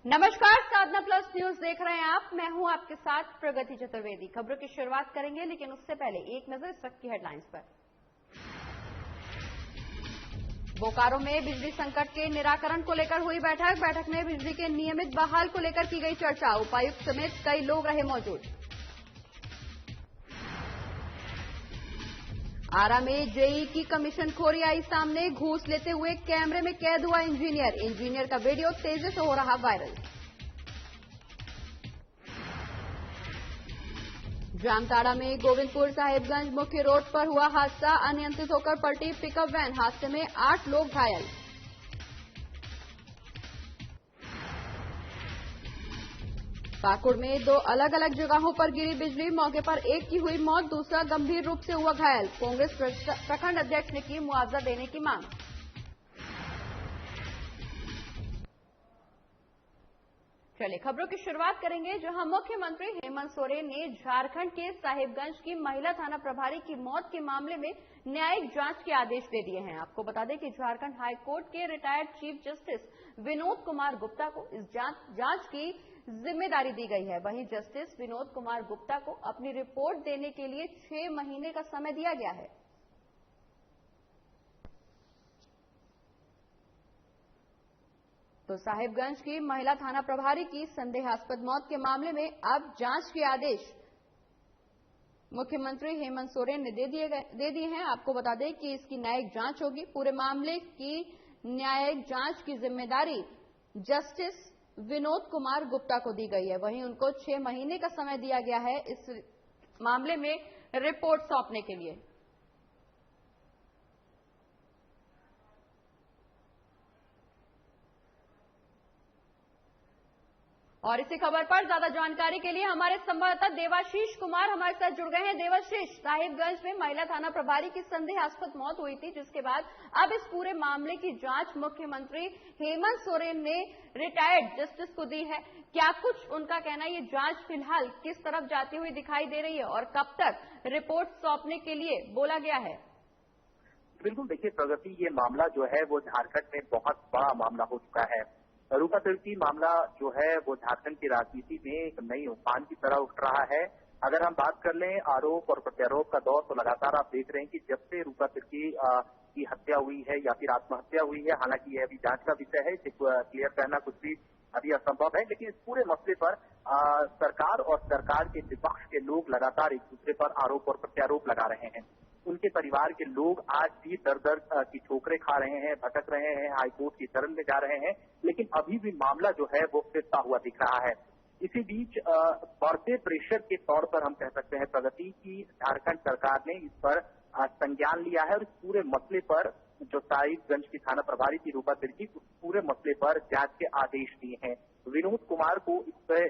नमस्कार, साधना plus news देख रहे हैं आप। मैं हूं आपके साथ प्रगति चतुर्वेदी। खबरों की शुरुआत करेंगे, लेकिन उससे पहले एक नजर इस वक्त की हेडलाइंस पर। बोकारो में बिजली संकट के निराकरण को लेकर हुई बैठक में बिजली के नियमित बहाल को लेकर की गई चर्चा। उपायुक्त समेत कई लोग रहे मौजूद। आरा में जेई की कमीशनखोरी आई सामने। घूस लेते हुए कैमरे में कैद हुआ इंजीनियर का वीडियो तेजी से हो रहा वायरल। जामताड़ा में गोविंदपुर साहिबगंज मुख्य रोड पर हुआ हादसा। अनियंत्रित होकर पलटी पिकअप वैन। हादसे में 8 लोग घायल। पाकुड़ में 2 अलग अलग जगहों पर गिरी बिजली। मौके पर एक की हुई मौत, दूसरा गंभीर रूप से हुआ घायल। कांग्रेस प्रखंड अध्यक्ष ने की मुआवजा देने की मांग। चलिए खबरों की शुरुआत करेंगे, जहां मुख्यमंत्री हेमंत सोरेन ने झारखंड के साहिबगंज की महिला थाना प्रभारी की मौत के मामले में न्यायिक जांच के आदेश दे दिए हैं। आपको बता दें कि झारखंड हाईकोर्ट के retired chief justice Vinod Kumar Gupta को इस जांच की जिम्मेदारी दी गई है। वहीं जस्टिस विनोद कुमार गुप्ता को अपनी रिपोर्ट देने के लिए 6 महीने का समय दिया गया है। तो साहिबगंज की महिला थाना प्रभारी की संदेहास्पद मौत के मामले में अब जांच के आदेश मुख्यमंत्री हेमंत सोरेन ने दे दिए हैं। आपको बता दें कि इसकी न्यायिक जांच होगी। पूरे मामले की न्यायिक जांच की जिम्मेदारी जस्टिस विनोद कुमार गुप्ता को दी गई है। वहीं उनको 6 महीने का समय दिया गया है इस मामले में रिपोर्ट सौंपने के लिए। और इसी खबर पर ज्यादा जानकारी के लिए हमारे संवाददाता देवाशीष कुमार हमारे साथ जुड़ गए हैं। देवाशीष, साहिबगंज में महिला थाना प्रभारी की संदेहास्पद मौत हुई थी, जिसके बाद अब इस पूरे मामले की जांच मुख्यमंत्री हेमंत सोरेन ने रिटायर्ड जस्टिस को दी है। क्या कुछ उनका कहना है, ये जांच फिलहाल किस तरफ जाती हुई दिखाई दे रही है और कब तक रिपोर्ट सौंपने के लिए बोला गया है? बिल्कुल, देखिए प्रगति, ये मामला जो है वो झारखंड में बहुत बड़ा मामला हो चुका है। रूपा तिर्की मामला जो है वो झारखंड की राजनीति में एक नई उफान की तरह उठ रहा है। अगर हम बात कर लें आरोप और प्रत्यारोप का दौर, तो लगातार आप देख रहे हैं कि जब से रूपा तिर्की की हत्या हुई है या फिर आत्महत्या हुई है, हालांकि यह अभी जांच का विषय है, इसे क्लियर करना कुछ भी अभी असंभव है, लेकिन इस पूरे मसले पर सरकार और सरकार के विपक्ष के लोग लगातार एक दूसरे पर आरोप और प्रत्यारोप लगा रहे हैं। उनके परिवार के लोग आज भी दर दर की ठोकरें खा रहे हैं, भटक रहे हैं, हाईकोर्ट की शरण में जा रहे हैं, लेकिन अभी भी मामला जो है वो फिरता हुआ दिख रहा है। इसी बीच बढ़ते प्रेशर के तौर पर हम कह सकते हैं प्रगति की झारखंड सरकार ने इस पर संज्ञान लिया है और इस पूरे मसले पर जो साहिबगंज की थाना प्रभारी थी रूपा तिर्की, उस पूरे मसले पर जांच के आदेश दिए हैं। विनोद कुमार को इस पर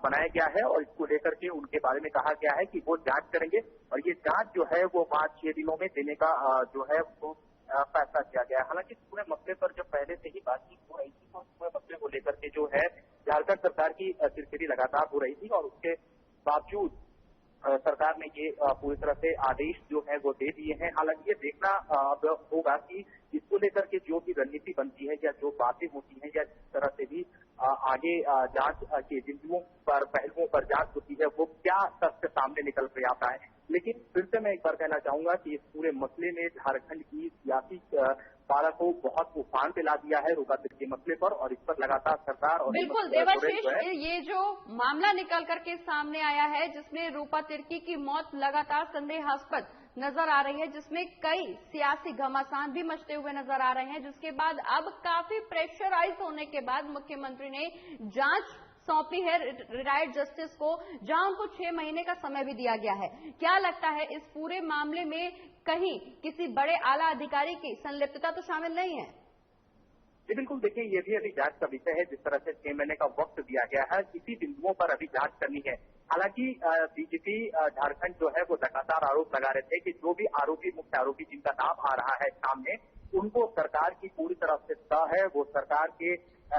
बनाया गया है और इसको लेकर के उनके बारे में कहा गया है कि वो जांच करेंगे और ये जांच जो है वो 5-6 दिनों में देने का जो है वो फैसला किया गया है। हालांकि पूरे मसले पर जब पहले से ही बातचीत हो रही थी, तो पूरे मसले को लेकर के जो है झारखंड सरकार की किरकिरी लगातार हो रही थी और उसके बावजूद सरकार ने ये पूरी तरह से आदेश जो है वो दे दिए हैं। हालांकि ये देखना अब होगा कि इसको लेकर के जो भी रणनीति बनती है या जो बातें होती हैं या जिस तरह से भी आगे जांच के बिंदुओं पर, पहलुओं पर जांच होती है, वो क्या तथ्य सामने निकल कर आता है। लेकिन फिर से मैं एक बार कहना चाहूंगा कि इस पूरे मसले में झारखंड की सियासी पारा को बहुत उफान पे ला दिया है रूपा तिर्की मसले पर, और इस पर लगातार सरकार और बिल्कुल देवाशीष, ये जो मामला निकल करके सामने आया है जिसमें रूपा तिर्की की मौत लगातार संदेहास्पद नजर आ रही है, जिसमें कई सियासी घमासान भी मचते हुए नजर आ रहे हैं, जिसके बाद अब काफी प्रेशराइज होने के बाद मुख्यमंत्री ने जांच सौंपी है रिटायर्ड जस्टिस को, जहां उनको 6 महीने का समय भी दिया गया है। क्या लगता है इस पूरे मामले में कहीं किसी बड़े आला अधिकारी की संलिप्तता तो शामिल नहीं है? जी बिल्कुल, देखिए ये भी अभी जांच का विषय है। जिस तरह से 6 महीने का वक्त दिया गया है, इसी बिंदुओं पर अभी जांच करनी है। हालांकि बीजेपी झारखंड जो है वो लगातार आरोप लगा रहे थे कि जो भी आरोपी, मुख्य आरोपी जिनका नाम आ रहा है सामने, उनको सरकार की पूरी तरह से सह है, वो सरकार के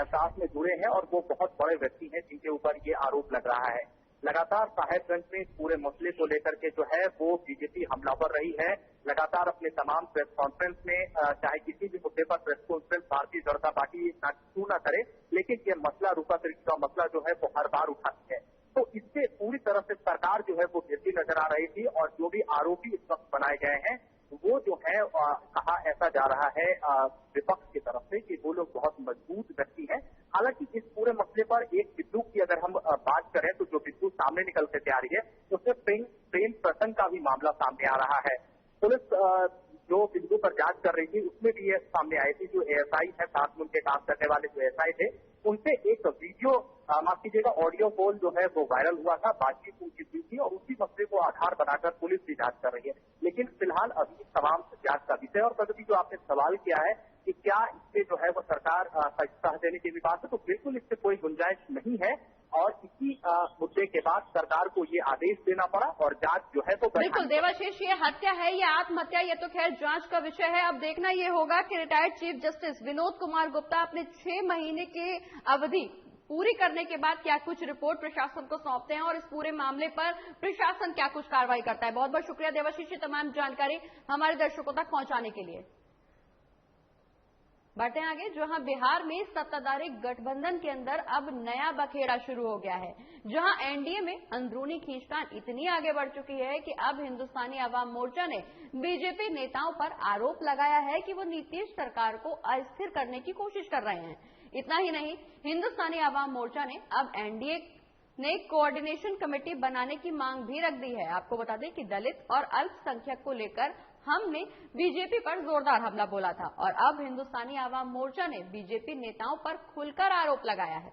साथ में जुड़े हैं और वो बहुत बड़े व्यक्ति हैं जिनके ऊपर ये आरोप लग रहा है। लगातार साहेबगंज में इस पूरे मसले को लेकर के जो है वो बीजेपी हमलावर रही है। लगातार अपने तमाम प्रेस कॉन्फ्रेंस में चाहे किसी भी मुद्दे पर press conference Bharatiya Janata party क्यों न करे, लेकिन ये मसला रूपा तिर्की का मसला जो है वो हर बार उठाती है। तो इससे पूरी तरह से सरकार जो है वो गिरती नजर आ रही थी और जो भी आरोपी इस वक्त बनाए गए हैं वो जो है कहा ऐसा जा रहा है विपक्ष की तरफ से कि वो लोग बहुत मजबूत व्यक्ति हैं। हालांकि इस पूरे मसले पर एक बिंदु की अगर हम बात करें तो जो बिंदु सामने निकल के आ रही है उसमें प्रेम प्रसंग का भी मामला सामने आ रहा है। पुलिस जो बिंदु पर जांच कर रही थी उसमें भी ये सामने आई थी। जो एएसआई है, साथ में उनके काम करने वाले जो एएसआई थे, उनसे एक वीडियो माफ कीजिएगा ऑडियो कॉल जो है वो वायरल हुआ था, बातचीत उनकी हुई थी और उसी मसले को आधार बनाकर पुलिस भी जांच कर रही है। लेकिन फिलहाल अभी तमाम जांच का विषय और प्रगति जो आपने सवाल किया है कि क्या इससे जो है वो सरकार का हिस्सा देने की भी बात है, तो बिल्कुल इससे कोई गुंजाइश नहीं है और इसी मुद्दे के बाद सरकार को ये आदेश देना पड़ा और जांच जो है तो बिल्कुल देवाशीष, ये हत्या है या आत्महत्या ये तो खैर जांच का विषय है। अब देखना ये होगा कि retired chief justice Vinod Kumar Gupta अपने 6 महीने की अवधि पूरी करने के बाद क्या कुछ रिपोर्ट प्रशासन को सौंपते हैं और इस पूरे मामले पर प्रशासन क्या कुछ कार्रवाई करता है। बहुत बहुत शुक्रिया देवाशीष, ये तमाम जानकारी हमारे दर्शकों तक पहुंचाने के लिए। बढ़ते हैं आगे, जहां बिहार में सत्ताधारी गठबंधन के अंदर अब नया बखेड़ा शुरू हो गया है, जहां एनडीए में अंदरूनी खींचतान इतनी आगे बढ़ चुकी है कि अब हिंदुस्तानी अवाम मोर्चा ने बीजेपी नेताओं पर आरोप लगाया है कि वो नीतीश सरकार को अस्थिर करने की कोशिश कर रहे हैं। इतना ही नहीं, हिंदुस्तानी अवाम मोर्चा ने अब एनडीए ने कोऑर्डिनेशन कमेटी बनाने की मांग भी रख दी है। आपको बता दें कि दलित और अल्पसंख्यक को लेकर हमने बीजेपी पर जोरदार हमला बोला था और अब हिंदुस्तानी आवाम मोर्चा ने बीजेपी नेताओं पर खुलकर आरोप लगाया है।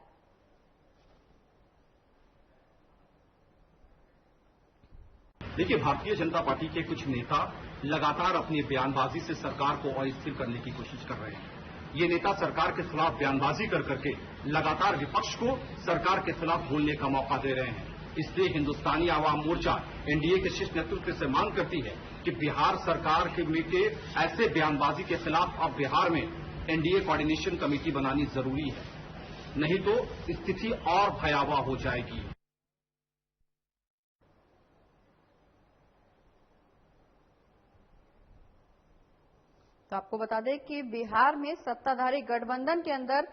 देखिए, भारतीय जनता पार्टी के कुछ नेता लगातार अपनी बयानबाजी से सरकार को अस्थिर करने की कोशिश कर रहे हैं। ये नेता सरकार के खिलाफ बयानबाजी कर करके लगातार विपक्ष को सरकार के खिलाफ बोलने का मौका दे रहे हैं। इसलिए हिंदुस्तानी आवाम मोर्चा एनडीए के शीर्ष नेतृत्व से मांग करती है कि बिहार सरकार के ऐसे बयानबाजी के खिलाफ अब बिहार में एनडीए कोऑर्डिनेशन कमेटी बनानी जरूरी है, नहीं तो स्थिति और भयावह हो जाएगी। तो आपको बता दें कि बिहार में सत्ताधारी गठबंधन के अंदर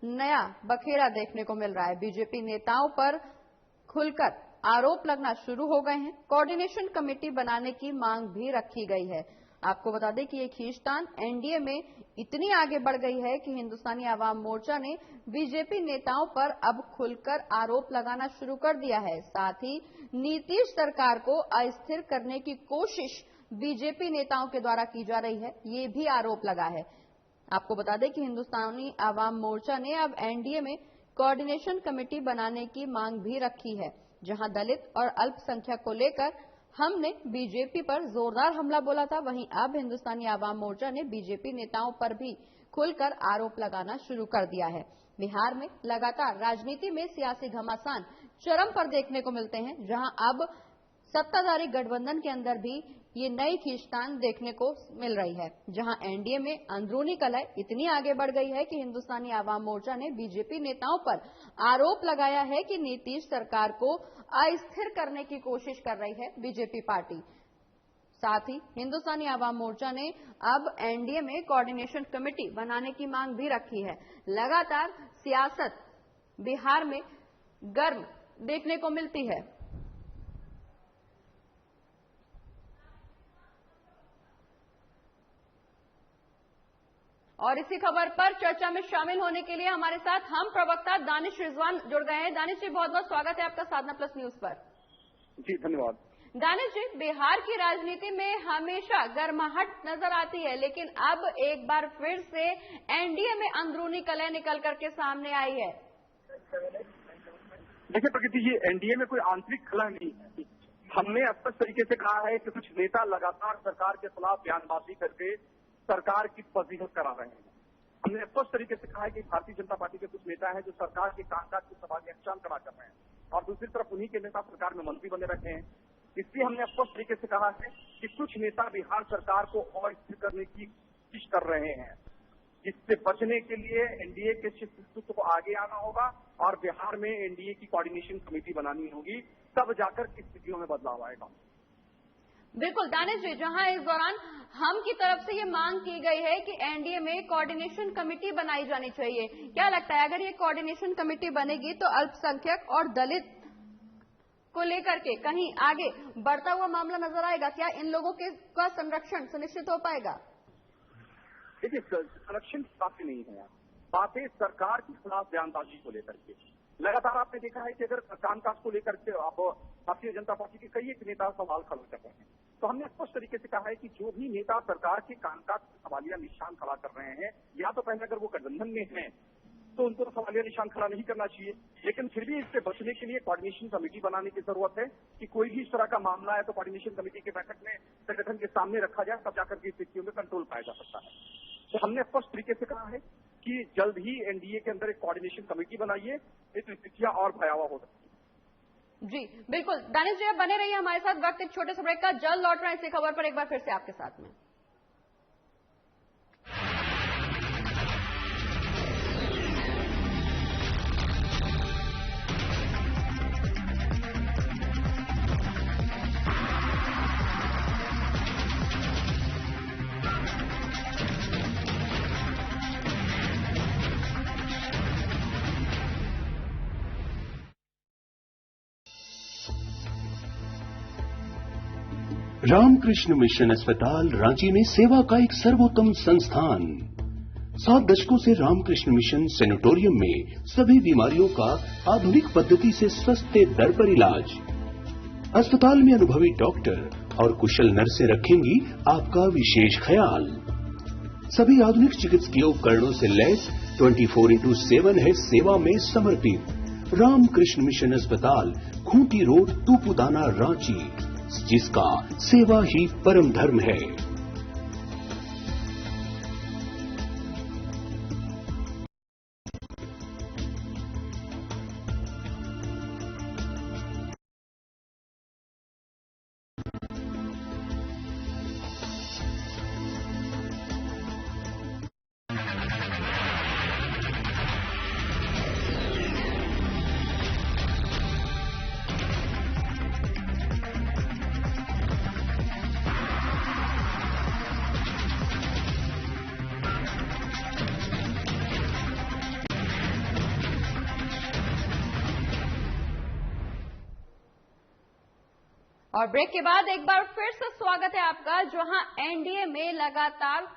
नया बखेड़ा देखने को मिल रहा है। बीजेपी नेताओं पर खुलकर आरोप लगना शुरू हो गए हैं। कोऑर्डिनेशन कमेटी बनाने की मांग भी रखी गई है। आपको बता दें कि ये खींचतान एनडीए में इतनी आगे बढ़ गई है कि हिंदुस्तानी आवाम मोर्चा ने बीजेपी नेताओं पर अब खुलकर आरोप लगाना शुरू कर दिया है। साथ ही नीतीश सरकार को अस्थिर करने की कोशिश बीजेपी नेताओं के द्वारा की जा रही है, ये भी आरोप लगा है। आपको बता दें कि हिंदुस्तानी आवाम मोर्चा ने अब एनडीए में कोऑर्डिनेशन कमेटी बनाने की मांग भी रखी है, जहां दलित और अल्पसंख्यक को लेकर हमने बीजेपी पर जोरदार हमला बोला था। वहीं अब हिंदुस्तानी आवाम मोर्चा ने बीजेपी नेताओं पर भी खुलकर आरोप लगाना शुरू कर दिया है। बिहार में लगातार राजनीति में सियासी घमासान चरम पर देखने को मिलते हैं, जहां अब सत्ताधारी गठबंधन के अंदर भी ये नई खींचतान देखने को मिल रही है, जहां एनडीए में अंदरूनी कलह इतनी आगे बढ़ गई है कि हिंदुस्तानी आवाम मोर्चा ने बीजेपी नेताओं पर आरोप लगाया है कि नीतीश सरकार को अस्थिर करने की कोशिश कर रही है बीजेपी पार्टी। साथ ही हिंदुस्तानी आवाम मोर्चा ने अब एनडीए में कोऑर्डिनेशन कमेटी बनाने की मांग भी रखी है। लगातार सियासत बिहार में गर्म देखने को मिलती है। और इसी खबर पर चर्चा में शामिल होने के लिए हमारे साथ हम प्रवक्ता दानिश रिजवान जुड़ गए हैं। दानिश जी, बहुत बहुत स्वागत है आपका साधना प्लस न्यूज पर। जी धन्यवाद। दानिश जी, बिहार की राजनीति में हमेशा गर्माहट नजर आती है, लेकिन अब एक बार फिर से एनडीए में अंदरूनी कलह निकल करके सामने आई है। देखिए प्रगति जी, एनडीए में कोई आंतरिक कलह नहीं है। हमने स्पष्ट तरीके से कहा है कि कुछ नेता लगातार सरकार के खिलाफ बयानबाजी करके सरकार की फजीहत करा रहे हैं। हमने स्पष्ट तरीके से कहा है कि भारतीय जनता पार्टी के कुछ नेता हैं जो सरकार के कामकाज की सवालिया निशान खड़ा कर रहे हैं और दूसरी तरफ उन्हीं के नेता सरकार में मंत्री बने रखे हैं। इसलिए हमने स्पष्ट तरीके से कहा है कि कुछ नेता बिहार सरकार को अस्थिर करने की कोशिश कर रहे हैं। जिससे बचने के लिए एनडीए के शीर्ष नेतृत्व को आगे आना होगा और बिहार में एनडीए की कोऑर्डिनेशन कमेटी बनानी होगी, तब जाकर स्थितियों में बदलाव आएगा। बिल्कुल दानिश जी, जहां इस दौरान हम की तरफ से ये मांग की गई है कि एनडीए में कोऑर्डिनेशन कमेटी बनाई जानी चाहिए, क्या लगता है अगर ये कोऑर्डिनेशन कमेटी बनेगी तो अल्पसंख्यक और दलित को लेकर के कहीं आगे बढ़ता हुआ मामला नजर आएगा? क्या इन लोगों का संरक्षण सुनिश्चित हो पाएगा? देखिए, संरक्षण की बातें नहीं है, बातें सरकार के खिलाफ बयानबाजी को लेकर के। लगातार आपने देखा है कि अगर कामकाज को लेकर के आप भारतीय जनता पार्टी के कई एक नेता सवाल खड़ा कर रहे हैं, तो हमने स्पष्ट तरीके से कहा है कि जो भी नेता सरकार के कामकाज पर सवालिया निशान खड़ा कर रहे हैं, या तो पहले अगर वो गठबंधन में हैं तो उनको सवालिया निशान खड़ा नहीं करना चाहिए, लेकिन फिर भी इससे बचने के लिए कोऑर्डिनेशन कमेटी बनाने की जरूरत है कि कोई भी इस तरह का मामला है तो कोऑर्डिनेशन कमेटी के बैठक में संगठन के सामने रखा जाए, तब जाकर के स्थितियों में कंट्रोल पाया जा सकता है। तो हमने स्पष्ट तरीके से कहा है कि जल्द ही एनडीए के अंदर एक कोऑर्डिनेशन कमेटी बनाइए, तो स्थितियां और भयावह हो सकती है। जी बिल्कुल दानिश जी, आप बने रहिए हमारे साथ। वक्त एक छोटे से ब्रेक का, जल्द लौट रहे हैं इसी खबर पर एक बार फिर से आपके साथ में। रामकृष्ण मिशन अस्पताल रांची में सेवा का एक सर्वोत्तम संस्थान। 7 दशकों से रामकृष्ण मिशन सैनिटोरियम में सभी बीमारियों का आधुनिक पद्धति से सस्ते दर पर इलाज। अस्पताल में अनुभवी डॉक्टर और कुशल नर्सें रखेंगी आपका विशेष ख्याल। सभी आधुनिक चिकित्सकीय उपकरणों से लैस 24/7 है सेवा में समर्पित रामकृष्ण मिशन अस्पताल, खूंटी रोड, तूपुदाना, रांची, जिसका सेवा ही परम धर्म है। और ब्रेक के बाद एक बार फिर से स्वागत है आपका, जहां एनडीए में लगातार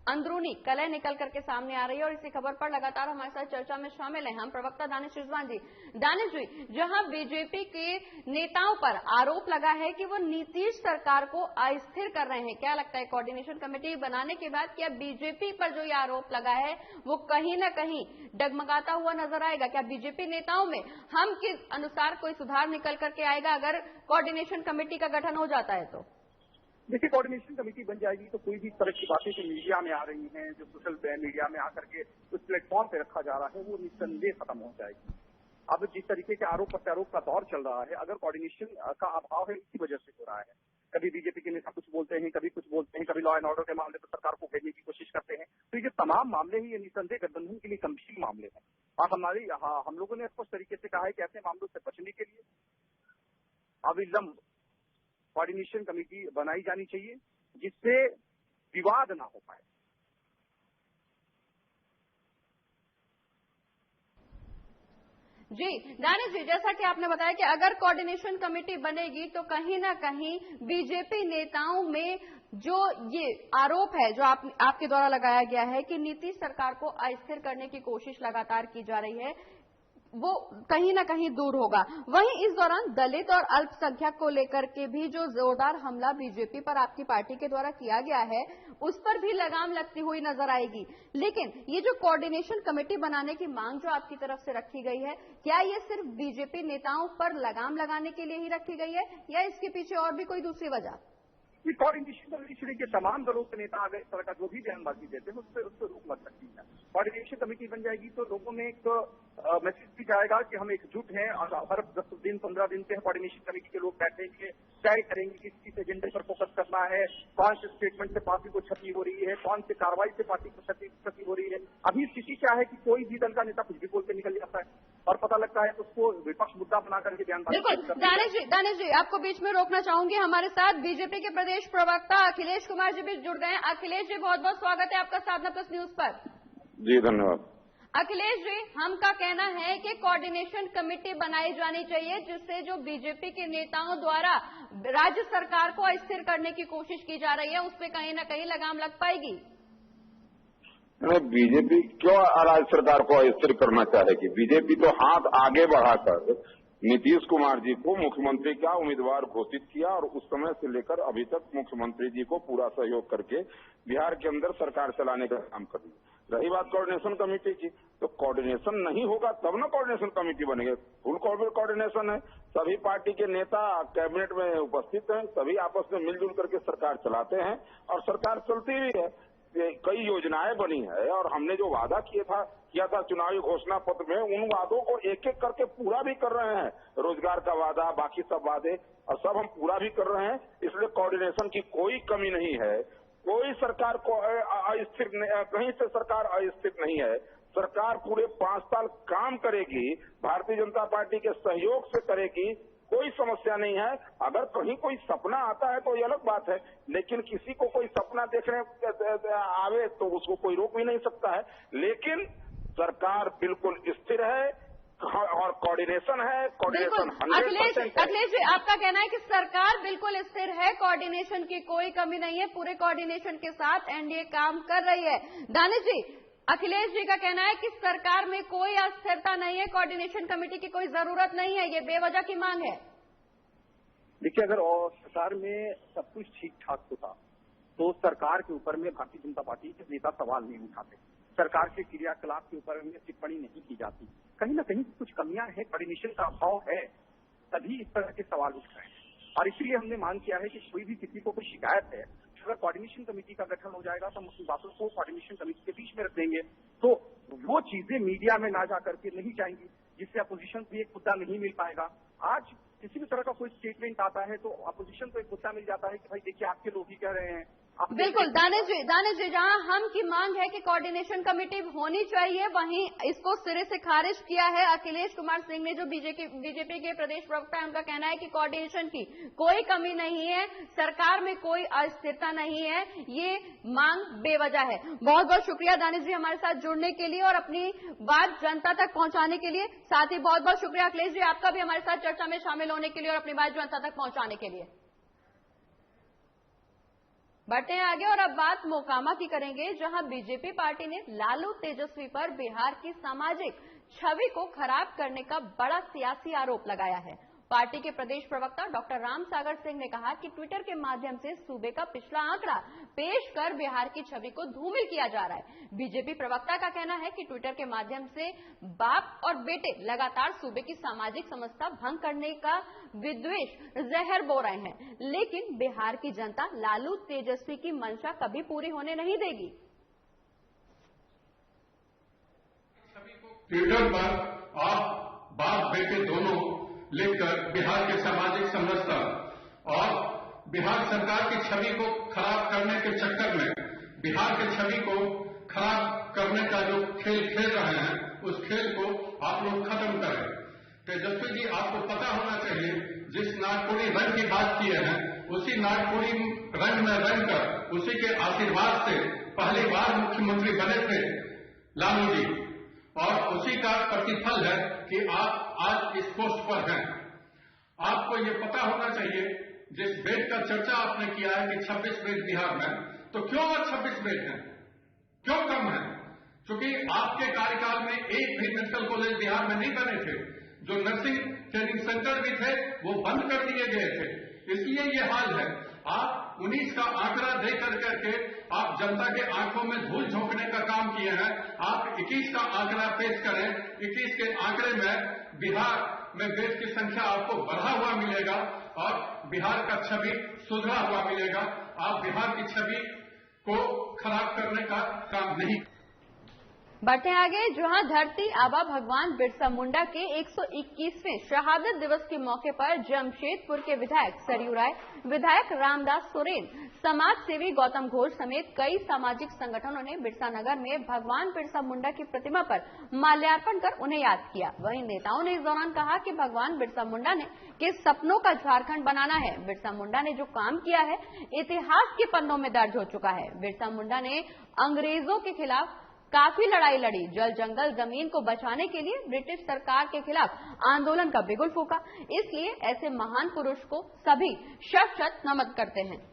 अंदरूनी कलह निकल करके सामने आ रही है और इसी खबर पर लगातार हमारे साथ चर्चा में शामिल हैं हम प्रवक्ता दानिश रिजवान जी। दानिश जी, जहां बीजेपी के नेताओं पर आरोप लगा है कि वो नीतीश सरकार को अस्थिर कर रहे हैं, क्या लगता है कोऑर्डिनेशन कमेटी बनाने के बाद क्या बीजेपी पर जो ये आरोप लगा है वो कहीं ना कहीं डगमगाता हुआ नजर आएगा? क्या बीजेपी नेताओं में हम के अनुसार कोई सुधार निकल करके आएगा अगर कोऑर्डिनेशन कमेटी का गठन हो जाता है तो? देखिए, कोऑर्डिनेशन कमेटी बन जाएगी तो कोई भी तरह की बातें जो मीडिया में आ रही हैं, जो सोशल मीडिया में आकर के उस प्लेटफॉर्म पे रखा जा रहा है, वो निस्संदेह खत्म हो जाएगी। अब जिस तरीके के आरोप प्रत्यारोप का दौर चल रहा है, अगर कोऑर्डिनेशन का अभाव है, इसी वजह से हो रहा है। कभी बीजेपी के नेता कुछ बोलते हैं, कभी कुछ बोलते हैं, कभी लॉ एंड ऑर्डर के मामले पर सरकार को घेरने की कोशिश करते हैं। तो ये तमाम मामले ही ये निस्संदेह गठबंधन के लिए गंभीर मामले हैं और हम लोगों ने स्पष्ट तरीके से कहा है कि ऐसे मामलों से बचने के लिए अविलंब कोऑर्डिनेशन कमेटी बनाई जानी चाहिए, जिससे विवाद ना हो पाए। जी दानिश जी, जैसा कि आपने बताया कि अगर कोऑर्डिनेशन कमेटी बनेगी तो कहीं ना कहीं बीजेपी नेताओं में जो ये आरोप है जो आपके द्वारा लगाया गया है कि नीतीश सरकार को अस्थिर करने की कोशिश लगातार की जा रही है, वो कहीं ना कहीं दूर होगा। वहीं इस दौरान दलित और अल्पसंख्यक को लेकर के भी जो जोरदार हमला बीजेपी पर आपकी पार्टी के द्वारा किया गया है, उस पर भी लगाम लगती हुई नजर आएगी। लेकिन ये जो कोऑर्डिनेशन कमेटी बनाने की मांग जो आपकी तरफ से रखी गई है, क्या ये सिर्फ बीजेपी नेताओं पर लगाम लगाने के लिए ही रखी गई है या इसके पीछे और भी कोई दूसरी वजह? कि कोऑर्डिनेशन कमेटी के तमाम दलों के नेता अगर इस तरह का जो भी बयानबाजी देते हैं उससे रोक लग सकती है। कोऑर्डिनेशन कमेटी बन जाएगी तो लोगों में एक मैसेज भी जाएगा कि हम एकजुट हैं और हर 10 दिन 15 दिन से कोऑर्डिनेशन कमेटी के लोग बैठेंगे, तय करेंगे कि किस एजेंडे पर फोकस करना है, कौन से स्टेटमेंट से पार्टी को क्षति हो रही है, कौन से कार्रवाई से पार्टी को क्षति हो रही है। अभी स्थिति क्या है कि कोई भी दल का नेता कुछ भी बोल के निकल जाता है और पता लगता है तो उसको विपक्ष मुद्दा बना करके बयानबाजी। बिल्कुल दानिश जी आपको बीच में रोकना चाहूंगी। हमारे साथ बीजेपी के प्रदेश प्रवक्ता अखिलेश कुमार जी भी जुड़ गए हैं। अखिलेश जी बहुत बहुत स्वागत है आपका साधना प्लस न्यूज पर। जी धन्यवाद। अखिलेश जी, हम का कहना है कि कोऑर्डिनेशन कमेटी बनाई जानी चाहिए जिससे जो बीजेपी के नेताओं द्वारा राज्य सरकार को अस्थिर करने की कोशिश की जा रही है उस पर कहीं न कहीं लगाम लग पाएगी। बीजेपी क्यों राज्य सरकार को अस्थिर करना चाहेगी? बीजेपी तो हाथ आगे बढ़ाकर नीतीश कुमार जी को मुख्यमंत्री का उम्मीदवार घोषित किया और उस समय से लेकर अभी तक मुख्यमंत्री जी को पूरा सहयोग करके बिहार के अंदर सरकार चलाने का काम कर रही है। रही बात कोऑर्डिनेशन कमेटी की, तो कोऑर्डिनेशन नहीं होगा तब ना कोऑर्डिनेशन कमेटी बनेगी। फुल कोऑर्डिनेशन है, सभी पार्टी के नेता कैबिनेट में उपस्थित हैं, सभी आपस में मिलजुल करके सरकार चलाते हैं और सरकार चलती भी है। कई योजनाएं बनी है और हमने जो वादा किया था चुनावी घोषणा पत्र में, उन वादों को एक एक करके पूरा भी कर रहे हैं। रोजगार का वादा, बाकी सब वादे और सब हम पूरा भी कर रहे हैं। इसलिए कोऑर्डिनेशन की कोई कमी नहीं है। कोई सरकार को अस्थिर, कहीं से सरकार अस्थिर नहीं है। सरकार पूरे 5 साल काम करेगी, भारतीय जनता पार्टी के सहयोग से करेगी, कोई समस्या नहीं है। अगर कहीं कोई सपना आता है तो ये अलग बात है, लेकिन किसी को कोई सपना देखने आवे तो उसको कोई रोक भी नहीं सकता है। लेकिन सरकार बिल्कुल स्थिर है और कोऑर्डिनेशन है, कोऑर्डिनेशन 100%। अखिलेश जी आपका कहना है कि सरकार बिल्कुल स्थिर है, कोऑर्डिनेशन की कोई कमी नहीं है, पूरे कोऑर्डिनेशन के साथ एनडीए काम कर रही है। दानिश जी, अखिलेश जी का कहना है कि सरकार में कोई अस्थिरता नहीं है, कोऑर्डिनेशन कमेटी की कोई जरूरत नहीं है, ये बेवजह की मांग है। देखिए, अगर सरकार में सब कुछ ठीक ठाक होता तो सरकार के ऊपर में भारतीय जनता पार्टी के नेता सवाल नहीं उठाते, सरकार के क्रियाकलाप के ऊपर में टिप्पणी नहीं की जाती। कहीं ना कहीं कुछ कमियां हैं, कोऑर्डिनेशन का अभाव है, तभी इस तरह के सवाल उठ रहे हैं। और इसीलिए हमने मांग किया है कि कोई भी किसी को कोई शिकायत है, अगर कोऑर्डिनेशन कमेटी का गठन हो जाएगा तो हम उन बातों को कोऑर्डिनेशन कमेटी के बीच में रख देंगे, तो वो चीजें मीडिया में ना जा करके नहीं जाएंगी, जिससे अपोजिशन को एक मुद्दा नहीं मिल पाएगा। आज किसी भी तरह का कोई स्टेटमेंट आता है तो अपोजिशन को एक मुद्दा मिल जाता है कि भाई देखिए आपके लोग ही कह रहे हैं। बिल्कुल दानिश जी, जहां हम की मांग है कि कोऑर्डिनेशन कमेटी होनी चाहिए, वहीं इसको सिरे से खारिज किया है अखिलेश कुमार सिंह ने, जो बीजेपी के प्रदेश प्रवक्ता है। उनका कहना है कि कोऑर्डिनेशन की कोई कमी नहीं है, सरकार में कोई अस्थिरता नहीं है, ये मांग बेवजह है। बहुत बहुत शुक्रिया दानिश जी हमारे साथ जुड़ने के लिए और अपनी बात जनता तक पहुंचाने के लिए। साथ ही बहुत बहुत शुक्रिया अखिलेश जी आपका भी हमारे साथ चर्चा में शामिल होने के लिए और अपनी बात जनता तक पहुंचाने के लिए। बढ़ते हैं आगे और अब बात मोकामा की करेंगे, जहां बीजेपी पार्टी ने लालू तेजस्वी पर बिहार की सामाजिक छवि को खराब करने का बड़ा सियासी आरोप लगाया है। पार्टी के प्रदेश प्रवक्ता डॉक्टर राम सागर सिंह ने कहा कि ट्विटर के माध्यम से सूबे का पिछला आंकड़ा पेश कर बिहार की छवि को धूमिल किया जा रहा है। बीजेपी प्रवक्ता का कहना है कि ट्विटर के माध्यम से बाप और बेटे लगातार सूबे की सामाजिक समझता भंग करने का विद्वेष जहर बो रहे हैं, लेकिन बिहार की जनता लालू तेजस्वी की मंशा कभी पूरी होने नहीं देगी। ट्विटर पर आप बाप बेटे दोनों लिखकर बिहार के सामाजिक समरसता और बिहार सरकार की छवि को खराब करने के चक्कर में बिहार की छवि को खराब करने का जो खेल खेल रहे हैं, उस खेल को आप लोग खत्म करें। तेजस्वी जी, आपको पता होना चाहिए, जिस नागपुरी रंग की बात किए हैं, उसी नागपुरी रंग में रंगकर उसी के आशीर्वाद से पहली बार मुख्यमंत्री बने थे लालू जी, और उसी का प्रतिफल है कि आप आज इस पोस्ट पर हैं। आपको ये पता होना चाहिए, जिस बेड का चर्चा आपने किया है कि 26 बेड बिहार में, तो क्यों आज 26 बेड हैं, क्यों कम है? क्योंकि आपके कार्यकाल में एक भी मेडिकल कॉलेज बिहार में नहीं बने थे, जो नर्सिंग ट्रेनिंग सेंटर भी थे वो बंद कर दिए गए थे, इसलिए ये हाल है। आप 19 का आंकड़ा दे करके आप जनता के आंखों में धूल झोंकने का काम किए हैं। आप 21 का आंकड़ा पेश करें, 21 के आंकड़े में बिहार में बेड की संख्या आपको बढ़ा हुआ मिलेगा। और बिहार का छवि सुधरा हुआ मिलेगा। आप बिहार की छवि को खराब करने का काम नहीं। बढ़ते आगे, जहां धरती आबा भगवान बिरसा मुंडा के 121वें शहादत दिवस के मौके पर जमशेदपुर के विधायक सरयू राय, विधायक रामदास सोरेन, समाज सेवी गौतम घोष समेत कई सामाजिक संगठनों ने बिरसा नगर में भगवान बिरसा मुंडा की प्रतिमा पर माल्यार्पण कर उन्हें याद किया। वहीं नेताओं ने इस दौरान कहा कि भगवान बिरसा मुंडा ने के सपनों का झारखंड बनाना है। बिरसा मुंडा ने जो काम किया है इतिहास के पन्नों में दर्ज हो चुका है। बिरसा मुंडा ने अंग्रेजों के खिलाफ काफी लड़ाई लड़ी, जल जंगल जमीन को बचाने के लिए ब्रिटिश सरकार के खिलाफ आंदोलन का बिगुल फूका। इसलिए ऐसे महान पुरुष को सभी शत शत नमन करते हैं।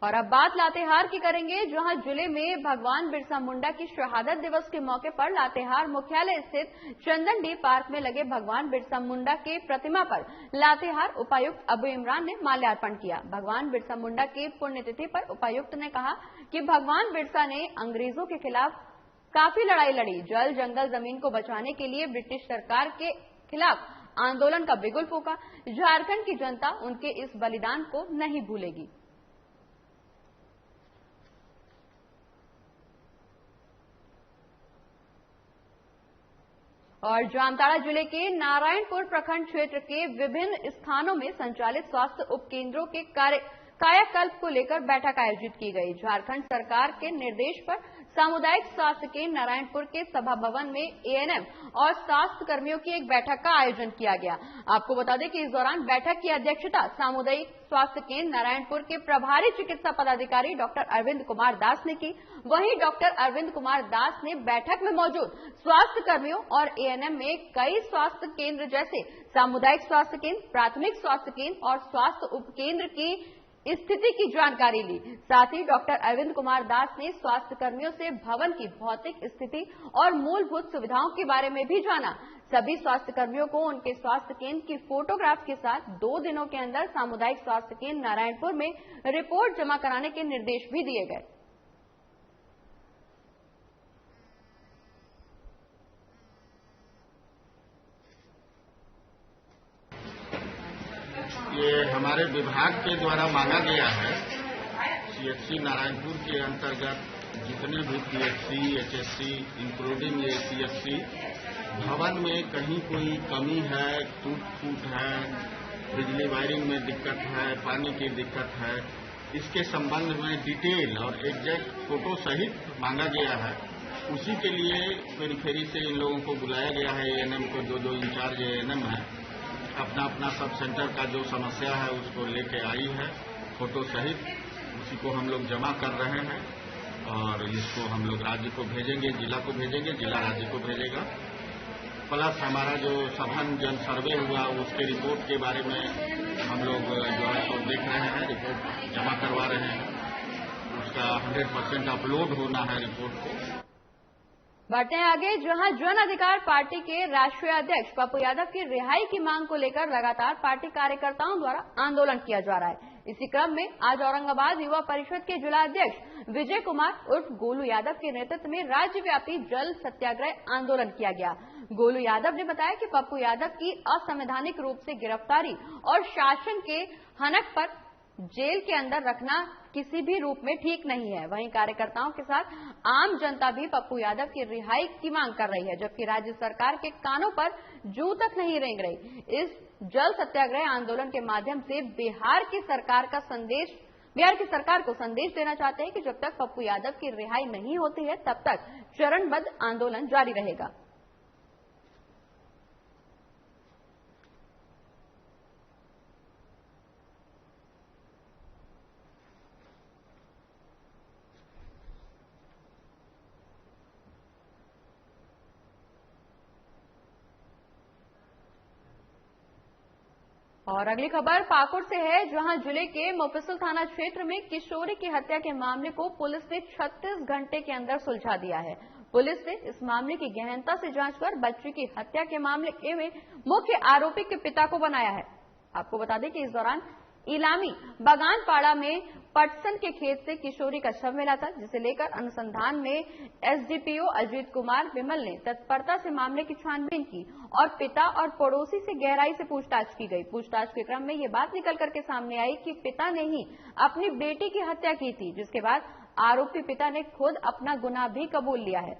और अब बात लातेहार की करेंगे, जहां जिले में भगवान बिरसा मुंडा की शहादत दिवस के मौके पर लातेहार मुख्यालय स्थित चंदनडी पार्क में लगे भगवान बिरसा मुंडा के प्रतिमा पर लातेहार उपायुक्त अबू इमरान ने माल्यार्पण किया। भगवान बिरसा मुंडा की पुण्यतिथि पर उपायुक्त ने कहा कि भगवान बिरसा ने अंग्रेजों के खिलाफ काफी लड़ाई लड़ी, जल जंगल जमीन को बचाने के लिए ब्रिटिश सरकार के खिलाफ आंदोलन का बिगुल फूका। झारखंड की जनता उनके इस बलिदान को नहीं भूलेगी। और जामताड़ा जिले के नारायणपुर प्रखंड क्षेत्र के विभिन्न स्थानों में संचालित स्वास्थ्य उपकेंद्रों के कायाकल्प को लेकर बैठक आयोजित की गई। झारखंड सरकार के निर्देश पर सामुदायिक स्वास्थ्य केंद्र नारायणपुर के सभा भवन में एएनएम और स्वास्थ्य कर्मियों की एक बैठक का आयोजन किया गया। आपको बता दें कि इस दौरान बैठक की अध्यक्षता सामुदायिक स्वास्थ्य केंद्र नारायणपुर के प्रभारी चिकित्सा पदाधिकारी डॉक्टर अरविंद कुमार दास ने की। वहीं डॉक्टर अरविंद कुमार दास ने बैठक में मौजूद स्वास्थ्य कर्मियों और एएनएम में कई स्वास्थ्य केंद्र जैसे सामुदायिक स्वास्थ्य केंद्र, प्राथमिक स्वास्थ्य केंद्र और स्वास्थ्य उपकेंद्र की स्थिति की जानकारी ली। साथ ही डॉक्टर अरविंद कुमार दास ने स्वास्थ्य कर्मियों से भवन की भौतिक स्थिति और मूलभूत सुविधाओं के बारे में भी जाना। सभी स्वास्थ्य कर्मियों को उनके स्वास्थ्य केंद्र की फोटोग्राफ के साथ 2 दिनों के अंदर सामुदायिक स्वास्थ्य केंद्र नारायणपुर में रिपोर्ट जमा कराने के निर्देश भी दिए गए। ये हमारे विभाग के द्वारा मांगा गया है। सीएचसी नारायणपुर के अंतर्गत जितने भी पीएचसी, एचएससी इंक्लूडिंग ये सीएचसी भवन में कहीं कोई कमी है, टूट फूट है, बिजली वायरिंग में दिक्कत है, पानी की दिक्कत है, इसके संबंध में डिटेल और एग्जैक्ट फोटो सहित मांगा गया है। उसी के लिए पेरिफेरी से इन लोगों को बुलाया गया है। एएनएम को 2 इंचार्ज एएनएम है, अपना अपना सब सेंटर का जो समस्या है उसको लेके आई है फोटो सहित। उसी को हम लोग जमा कर रहे हैं और इसको हम लोग राज्य को भेजेंगे, जिला को भेजेंगे, जिला राज्य को भेजेगा। प्लस हमारा जो सघन जन सर्वे हुआ उसके रिपोर्ट के बारे में हम लोग जो है तो देख रहे हैं, रिपोर्ट जमा करवा रहे हैं। उसका 100% अपलोड होना है रिपोर्ट को। बढ़ते हैं आगे, जहां जन अधिकार पार्टी के राष्ट्रीय अध्यक्ष पप्पू यादव की रिहाई की मांग को लेकर लगातार पार्टी कार्यकर्ताओं द्वारा आंदोलन किया जा रहा है। इसी क्रम में आज औरंगाबाद युवा परिषद के जिला अध्यक्ष विजय कुमार उर्फ गोलू यादव के नेतृत्व में राज्यव्यापी जल सत्याग्रह आंदोलन किया गया। गोलू यादव ने बताया कि पप्पू यादव की असंवैधानिक रूप से गिरफ्तारी और शासन के हनक पर जेल के अंदर रखना किसी भी रूप में ठीक नहीं है। वहीं कार्यकर्ताओं के साथ आम जनता भी पप्पू यादव की रिहाई की मांग कर रही है, जबकि राज्य सरकार के कानों पर जूं तक नहीं रेंग रही। इस जल सत्याग्रह आंदोलन के माध्यम से बिहार की सरकार को संदेश देना चाहते हैं कि जब तक पप्पू यादव की रिहाई नहीं होती है तब तक चरणबद्ध आंदोलन जारी रहेगा। और अगली खबर पाकुड़ से है, जहां जिले के मुफस्सिल थाना क्षेत्र में किशोरी की हत्या के मामले को पुलिस ने 36 घंटे के अंदर सुलझा दिया है। पुलिस ने इस मामले की गहनता से जांच कर बच्ची की हत्या के मामले में मुख्य आरोपी के पिता को बनाया है। आपको बता दें कि इस दौरान इलामी बगानपाड़ा में पटसन के खेत से किशोरी का शव मिला था, जिसे लेकर अनुसंधान में एसडीपीओ अजीत कुमार विमल ने तत्परता से मामले की छानबीन की और पिता और पड़ोसी से गहराई से पूछताछ की गई। पूछताछ के क्रम में ये बात निकल करके सामने आई कि पिता ने ही अपनी बेटी की हत्या की थी, जिसके बाद आरोपी पिता ने खुद अपना गुनाह भी कबूल लिया है।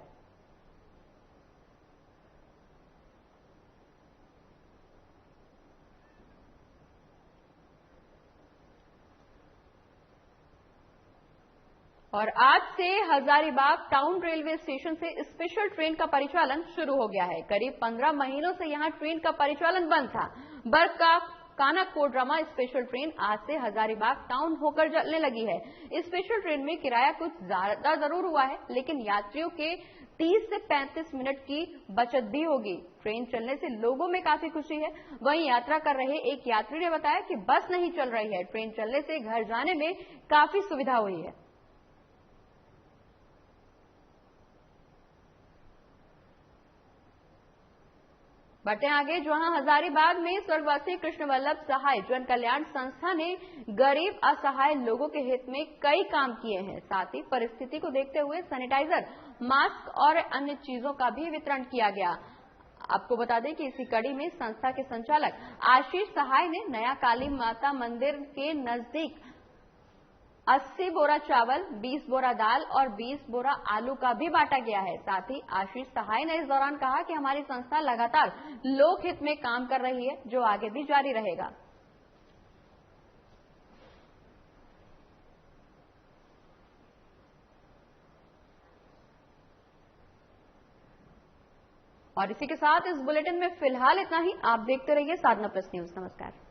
और आज से हजारीबाग टाउन रेलवे स्टेशन से स्पेशल ट्रेन का परिचालन शुरू हो गया है। करीब 15 महीनों से यहां ट्रेन का परिचालन बंद था। बर्फ का कानाकोडरमा स्पेशल ट्रेन आज से हजारीबाग टाउन होकर चलने लगी है। स्पेशल ट्रेन में किराया कुछ ज्यादा जरूर हुआ है, लेकिन यात्रियों के 30 से 35 मिनट की बचत भी होगी। ट्रेन चलने से लोगों में काफी खुशी है। वहीं यात्रा कर रहे एक यात्री ने बताया कि बस नहीं चल रही है, ट्रेन चलने से घर जाने में काफी सुविधा हुई है। बढ़ते आगे, जहां हजारीबाग में स्वर्गवासी कृष्ण वल्लभ सहाय जन कल्याण संस्था ने गरीब असहाय लोगों के हित में कई काम किए हैं। साथ ही परिस्थिति को देखते हुए सैनिटाइजर, मास्क और अन्य चीजों का भी वितरण किया गया। आपको बता दें कि इसी कड़ी में संस्था के संचालक आशीष सहाय ने नया काली माता मंदिर के नजदीक 80 बोरा चावल, 20 बोरा दाल और 20 बोरा आलू का भी बांटा गया है। साथ ही आशीष सहाय ने इस दौरान कहा कि हमारी संस्था लगातार लोक हित में काम कर रही है, जो आगे भी जारी रहेगा। और इसी के साथ इस बुलेटिन में फिलहाल इतना ही। आप देखते रहिए साधना प्लस न्यूज। नमस्कार।